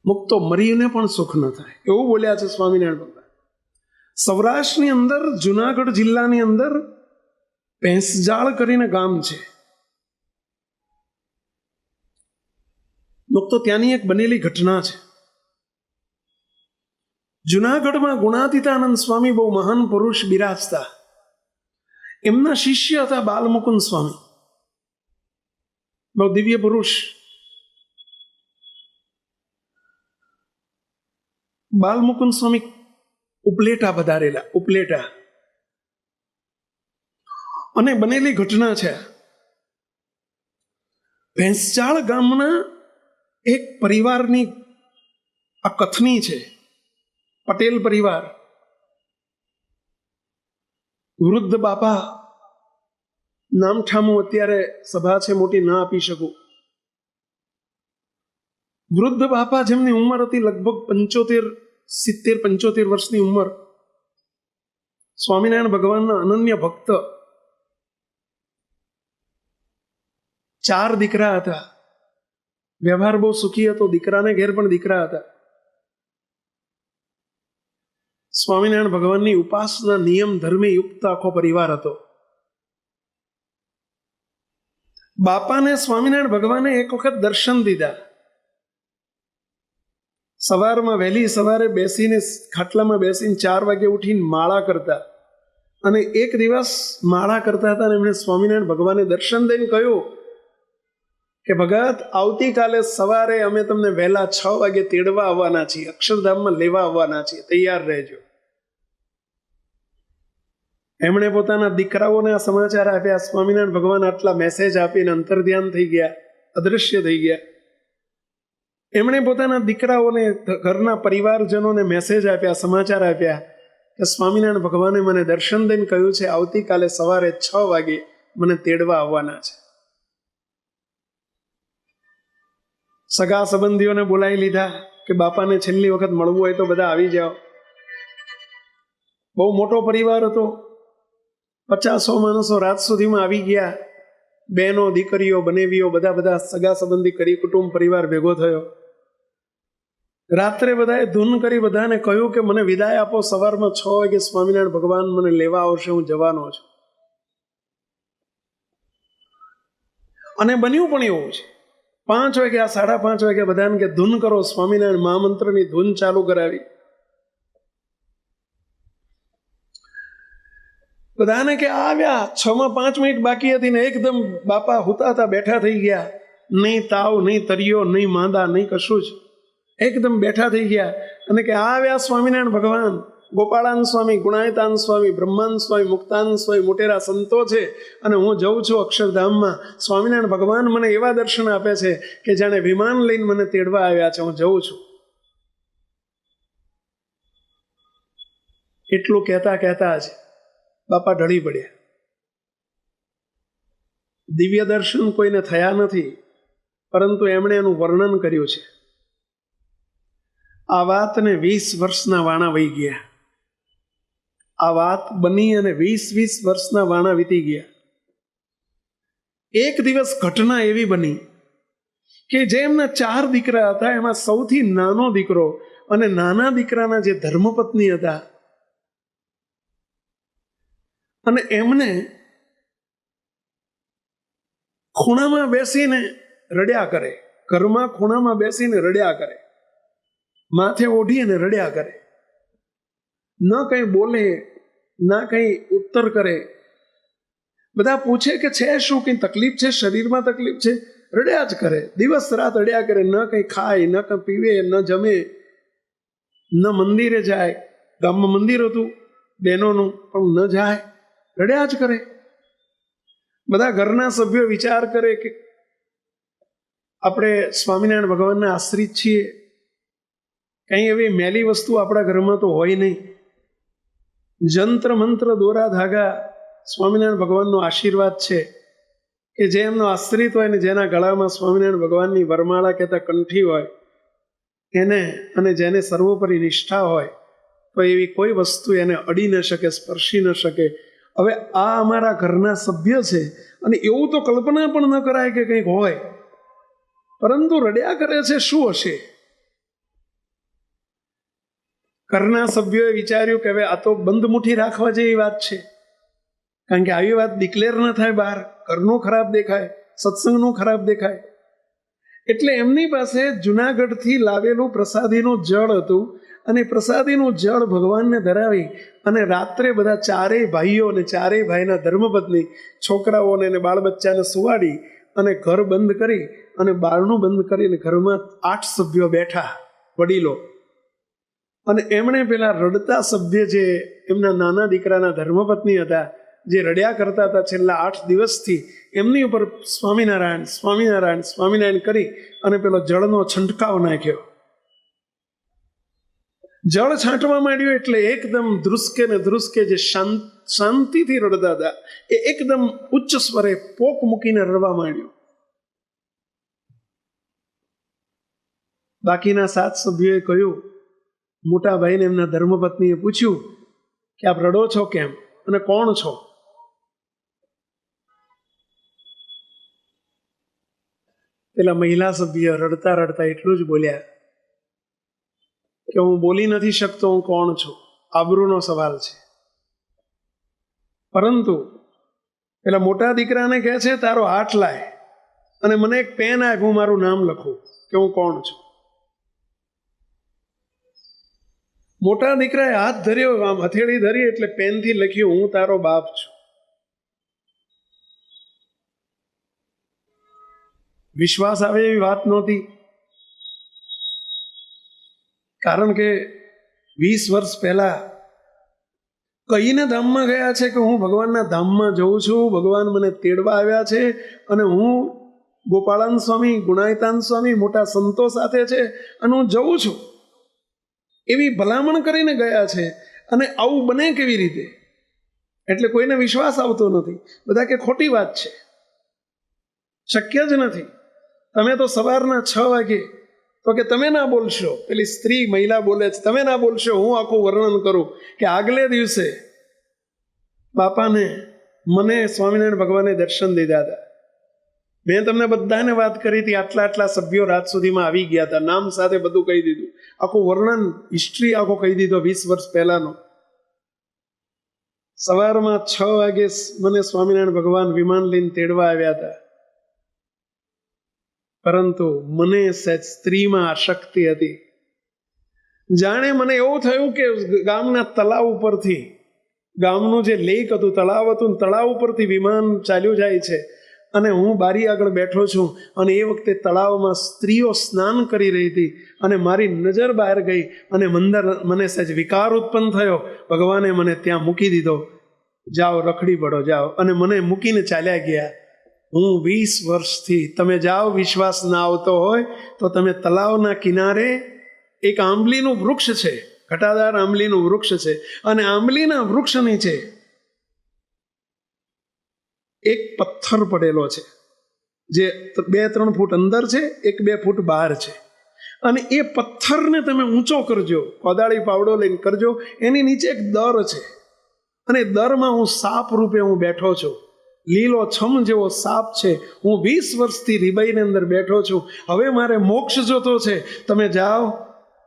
મુક્તો મરીને પણ સુખ ન થાય, એવું બોલ્યા છે સ્વામિનારાયણ ભગવાન. સૌરાષ્ટ્રની અંદર, જુનાગઢ જિલ્લાની અંદર ભેંસજાળ કરીને ગામ છે. મુક્તો ત્યાંની એક બનેલી ઘટના છે. જુનાગઢમાં ગુણાતીતાનંદ સ્વામી બહુ મહાન પુરુષ બિરાજતા. એમના શિષ્ય હતા બાલમુકુંદ સ્વામી, બહુ દિવ્ય પુરુષ. બાલમુકુંદ સ્વામી ઉપલેટા પધારેલા, ઉપલેટા. અને બનેલી ઘટના છે, ભેંસજાળ ગામના એક પરિવારની આ કથની છે. પટેલ પરિવાર, વૃદ્ધ બાપા, નામઠામું અત્યારે સભા છે મોટી ના આપી શકું. વૃદ્ધ બાપા જેમની ઉંમર હતી લગભગ 70-75 વર્ષની ઉંમર, સ્વામિનારાયણ ભગવાનના અનન્ય ભક્ત. 4 દીકરા હતા. વ્યવહાર બહુ સુખી હતો, દીકરાને ઘેર પણ દીકરા હતા. સ્વામિનારાયણ ભગવાનની ઉપાસના નિયમ ધર્મે યુક્ત આખો પરિવાર હતો. બાપાને સ્વામિનારાયણ ભગવાને એક વખત દર્શન દીધા. સવારમાં વહેલી સવારે બેસીને ખાટલામાં બેસીને 4 વાગે ઉઠીને માળા કરતા. અને એક દિવસ માળા કરતા હતા અને એમણે સ્વામિનારાયણ ભગવાને દર્શન દઈને કહ્યું કે ભગત, આવતીકાલે સવારે અમે તમને વહેલા 6 વાગે તેડવા આવવાના છીએ, અક્ષરધામમાં લેવા આવવાના છીએ, તૈયાર રહેજો. એમણે પોતાના દીકરાઓને આ સમાચાર આપ્યા. સ્વામિનારાયણ ભગવાન આટલા મેસેજ આપીને અંતર્ધ્યાન થઈ ગયા, અદૃશ્ય થઈ ગયા. એમણે પોતાના દીકરાઓને, ઘરના પરિવારજનોને મેસેજ આપ્યા, સમાચાર આપ્યા કે સ્વામિનારાયણ ભગવાને મને દર્શન દઈને કહ્યું છે આવતીકાલે સવારે 6 વાગે મને તેડવા આવવાના છે. સગા સંબંધીઓને બોલાવી લીધા કે બાપાને છેલ્લી વખત મળવું હોય તો બધા આવી જાઓ. બહુ મોટો પરિવાર હતો, 50 માણસો રાત સુધીમાં આવી ગયા. બહેનો, દીકરીઓ, બનેવીઓ, બધા સગા સંબંધી કરી કુટુંબ પરિવાર ભેગો થયો. રાત્રે બધાએ ધૂન કરી બધાને કહ્યું કે મને વિદાય આપો, સવારમાં 6 વાગે સ્વામિનારાયણ ભગવાન મને લેવા આવશે, હું જવાનો છું. અને બન્યું પણ એવું છે. 5 વાગ્યા, 5:30 વાગ્યા બધાને કે ધૂન કરો, સ્વામિનારાયણ મહામંત્રની ધૂન ચાલુ કરાવી. બધાને કે આવ્યા, 6:05 બાકી હતી ને એકદમ બાપા હુતા હતા, બેઠા થઈ ગયા. નહીં તાવ, નહીં તરિયો, નહીં માંદા, નહીં કશું જ, એકદમ બેઠા થઈ ગયા. અને કે આવ્યા સ્વામિનારાયણ ભગવાન, ગોપાળાન સ્વામી, ગુણાયતાન સ્વામી, બ્રહ્માન સ્વામી, મુક્તાન સ્વામી, મોટેરા સંતો છે અને હું જઉં છું અક્ષરધામમાં. સ્વામિનારાયણ ભગવાન મને એવા દર્શન આપે છે કે જાણે વિમાન લઈને મને તેડવા આવ્યા છે, હું જઉં છું. એટલું કહેતા કહેતા જ બાપા ઢળી પડ્યા. દિવ્ય દર્શન કોઈને થયા નથી, પરંતુ એમણે એનું વર્ણન કર્યું છે. આ વાતને 20 વર્ષના વાણા વહી ગયા. આ વાત બની અને 20 વર્ષના વાણા વીતી ગયા. એક દિવસ ઘટના એવી બની કે જે એમના 4 દીકરા હતા, એમાં સૌથી નાનો દીકરો અને નાના દીકરાના જે ધર્મપત્ની હતા, અને એમને ખૂણામાં બેસીને રડ્યા કરે. ઘરમાં ખૂણામાં બેસીને રડ્યા કરે, માથે ઓઢી અને રડ્યા કરે. ન કંઈ બોલે, ના કંઈ ઉત્તર કરે. બધા પૂછે કે છે શું, કંઈ તકલીફ છે, શરીરમાં તકલીફ છે? રડ્યા જ કરે, દિવસ રાત રડ્યા કરે. ન કંઈ ખાય, ન કંઈ પીવે, ન જમે, ન મંદિરે જાય. ગામમાં મંદિર હતું બહેનોનું, પણ ન જાય, રડ્યા જ કરે. બધા ઘરના સભ્યો વિચાર કરે કે આપણે સ્વામિનારાયણ ભગવાનના આશ્રિત છીએ, કંઈ એવી મેલી વસ્તુ આપણા ઘરમાં તો હોય નહીં. જંત્ર મંત્ર દોરા ધાગા સ્વામિનારાયણ ભગવાનનો આશીર્વાદ છે કે જે એમનો આશ્રિત હોય ને જેના ગળામાં સ્વામિનારાયણ ભગવાનની વરમાળા કહેતા કંઠી હોય એને, અને જેને સર્વોપરી નિષ્ઠા હોય, તો એવી કોઈ વસ્તુ એને અડી ન શકે, સ્પર્શી ન શકે. હવે આ અમારા ઘરના સભ્ય છે અને એવું તો કલ્પના પણ ન કરાય કે કંઈક હોય, પરંતુ રડ્યા કરે છે. શું હશે? ઘરના સભ્યોએ વિચાર્યું કે હવે આ તો બંધ મુઠ્ઠી રાખવા જેવી વાત છે, કારણ કે આવી વાત ડિક્લેર ન થાય બહાર, ઘરનું ખરાબ દેખાય, સત્સંગનું ખરાબ દેખાય. એટલે એમની પાસે જુનાગઢથી લાવેલું પ્રસાદીનું જળ હતું, અને પ્રસાદીનું જળ ભગવાનને ધરાવી અને રાત્રે બધા ચારેય ભાઈઓ અને ચારેય ભાઈના ધર્મપત્ની છોકરાઓને અને બાળ બચ્ચાને સુવાડી અને ઘર બંધ કરી અને બારણું બંધ કરીને ઘરમાં 8 સભ્યો બેઠા, વડીલો. અને એમણે પેલા રડતા સભ્ય, જે એમના નાના દીકરાના ધર્મપત્ની હતા, જે રડ્યા કરતા હતા છેલ્લા 8 દિવસથી, એમની ઉપર સ્વામિનારાયણ સ્વામિનારાયણ સ્વામિનારાયણ કરી અને પેલો જળનો છંટકાવ નાખ્યો. જળ છાંટવા માંડ્યું એટલે એકદમ ધ્રુસકે ને ધ્રુસકે જે શાંતિથી રડતા હતા એ એકદમ ઉચ્ચ સ્વરે પોક મૂકીને રડવા માંડ્યું. બાકીના 7 સભ્યોએ કહ્યું, મોટા ભાઈને એમના ધર્મપત્નીએ પૂછ્યું કે આપ રડો છો કેમ અને કોણ છો? પેલા મહિલા સભ્ય રડતા રડતા એટલું જ બોલ્યા કે હું બોલી નથી શકતો, હું કોણ છું, આબરૂનો સવાલ છે. પરંતુ પેલા મોટા દીકરાને કહે છે તારો હાથ લાય અને મને એક પેન આપ, હું મારું નામ લખું કે હું કોણ છું. મોટા દીકરાએ હાથ ધર્યો, આમ હથેળી ધરી એટલે પેનથી લખ્યું હું તારો બાપ છું. વિશ્વાસ આવે એવી વાત નહોતી, કારણ કે 20 વર્ષ પહેલા કહીને ધામમાં ગયા છે કે હું ભગવાનના ધામમાં જઉં છું, ભગવાન મને તેડવા આવ્યા છે અને હું ગોપાળાન સ્વામી, ગુણાયતાન સ્વામી મોટા સંતો સાથે છે અને હું જઉં છું, એવી ભલામણ કરીને ગયા છે. અને આવું બને કેવી રીતે? એટલે કોઈને વિશ્વાસ આવતો નથી. બધા કે ખોટી વાત છે, શક્ય જ નથી. તમે તો સવારના 6 વાગે, તો કે તમે ના બોલશો, પેલી સ્ત્રી મહિલા બોલે છે, તમે ના બોલશો, હું આખું વર્ણન કરું કે આગલે દિવસે બાપાને મને સ્વામિનારાયણ ભગવાને દર્શન દીધા હતા. મેં તમને બધાને વાત કરી હતી, આટલા આટલા સભ્યો રાત સુધીમાં આવી ગયા હતા, નામ સાથે બધું કહી દીધું, આખું વર્ણન, હિસ્ટ્રી આખો કહી દીધો 20 વર્ષ પહેલાનો. સવારમાં 6 વાગે મને સ્વામિનારાયણ ભગવાન વિમાન લઈને તેડવા આવ્યા હતા, પરંતુ મને સહેજ સ્ત્રીમાં આસક્તિ હતી. જાણે મને એવું થયું કે ગામના તળાવ ઉપરથી, ગામનું જે લેક હતું, તળાવ હતું, તળાવ ઉપરથી વિમાન ચાલ્યું જાય છે અને હું બારી આગળ બેઠો છું અને એ વખતે તળાવમાં સ્ત્રીઓ સ્નાન કરી રહી હતી અને મારી નજર બહાર ગઈ અને મને સહેજ વિકાર ઉત્પન્ન થયો. ભગવાને મને ત્યાં મૂકી દીધો, જાઓ રખડી પડો જાઓ, અને મને મૂકીને ચાલ્યા ગયા. હું 20 વર્ષથી, તમે જાઓ, વિશ્વાસ ના આવતો હોય તો તમે તળાવના કિનારે એક આંબલીનું વૃક્ષ છે, ઘટાદાર આંબલીનું વૃક્ષ છે, અને આંબલીના વૃક્ષ નીચે એક પથ્થર પડેલો છે, જે 2-3 ફૂટ અંદર છે, 1-2 ફૂટ બહાર છે. અને એ પથ્થરને તમે ઊંચો કરજો, કોદાળી પાવડો લઈને કરજો, એની નીચે એક દર છે અને દરમાં હું સાપ રૂપે હું બેઠો છું, લીલો છમ જેવો સાપ છે. હું 20 વર્ષથી રીબાઈને અંદર બેઠો છું. હવે મારે મોક્ષ જોતો છે, તમે જાઓ.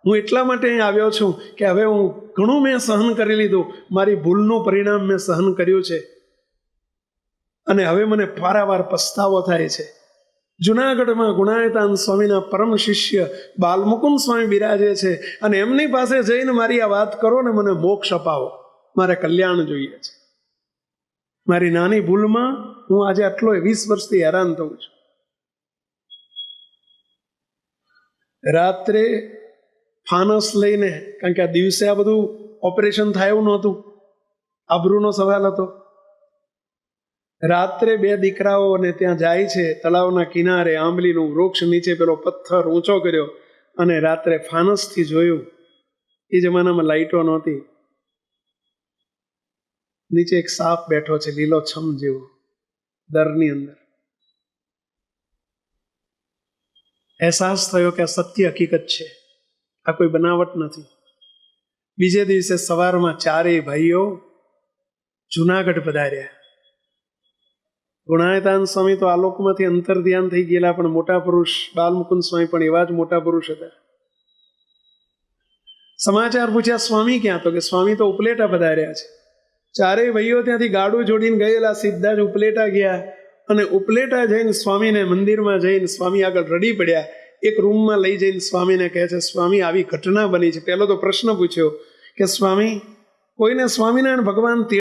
હું એટલા માટે અહીં આવ્યો છું કે હવે હું ઘણું મેં સહન કરી લીધું, મારી ભૂલનું પરિણામ મેં સહન કર્યું છે અને હવે મને પારાવાર પસ્તાવો થાય છે. જુનાગઢમાં ગુણાયતાન સ્વામીના પરમ શિષ્ય બાલમુકુંદ સ્વામી બિરાજે છે અને એમની પાસે જઈને મારી આ વાત કરો ને મને મોક્ષ અપાવો, મારે કલ્યાણ જોઈએ છે. મારી નાની ભૂલમાં હું આજે આટલો 20 વર્ષથી હેરાન થઉં છું. રાત્રે ફાનસ લઈને, કારણ કે આ દિવસે આ બધું ઓપરેશન થાય એવું નહોતું, આબરૂનો સવાલ હતો. રાત્રે 2 દીકરાઓને ત્યાં જાય છે, તળાવના કિનારે આંબલીનું વૃક્ષ નીચે પેલો પથ્થર ઊંચો કર્યો અને રાત્રે ફાનસથી જોયું. એ જમાનામાં લાઈટો નહોતી. નીચે એક સાપ બેઠો છે, લીલો છમ જેવો, દરની અંદર. અહેસાસ થયો કે આ સત્ય હકીકત છે, આ કોઈ બનાવટ નથી. બીજે દિવસે સવારમાં 4 ભાઈઓ જુનાગઢ પધાર્યા. ગુણાયતાન સ્વામી તો આ લોકમાંથી અંતર ધ્યાન થઈ ગયેલા, પણ મોટા પુરુષ બાલમુકુંદ સ્વામી પણ એવા જ મોટા પુરુષ હતા. સમાચાર પૂછ્યા સ્વામી ક્યાં? તો કે સ્વામી તો ઉપલેટા પધાર્યા છે. ચારેય ભાઈઓ ત્યાંથી ગાડું જોડીને ગયેલા, સીધા જ ઉપલેટા ગયા અને ઉપલેટા જઈને સ્વામીને મંદિરમાં જઈને સ્વામી આગળ રડી પડ્યા. એક રૂમમાં લઈ જઈને સ્વામીને કહે છે, સ્વામી આવી ઘટના બની છે. પહેલો તો પ્રશ્ન પૂછ્યો કે સ્વામી, કોઈને સ્વામિનારાયણ ભગવાન